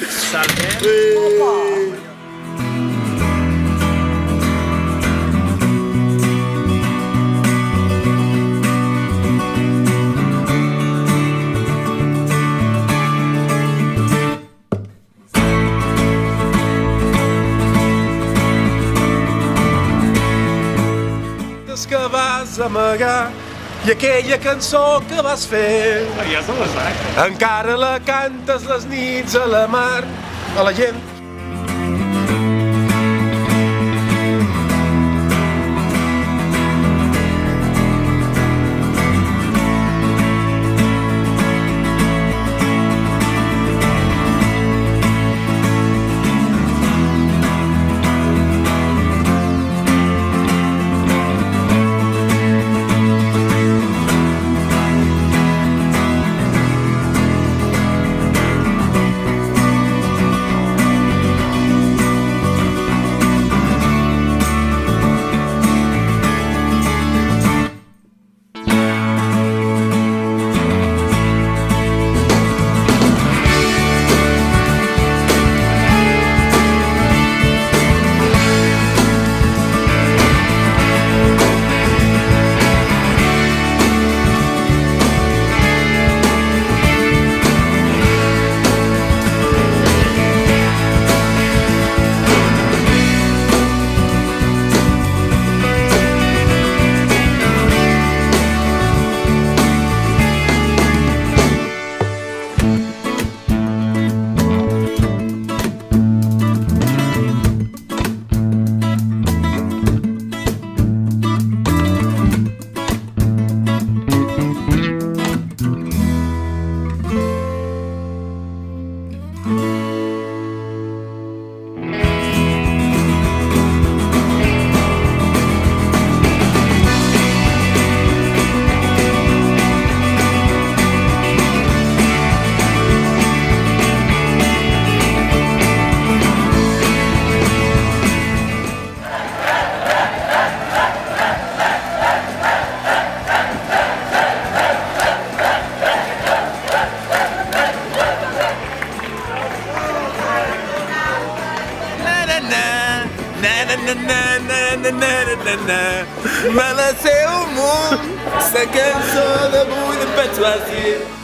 Salve. Que vas amagar i aquella cançó que vas fer Ja se la sac. encara la cantes les nits a la mar a la gent. Me la sé al munt, la cançó d'avui de Pet Suàcia.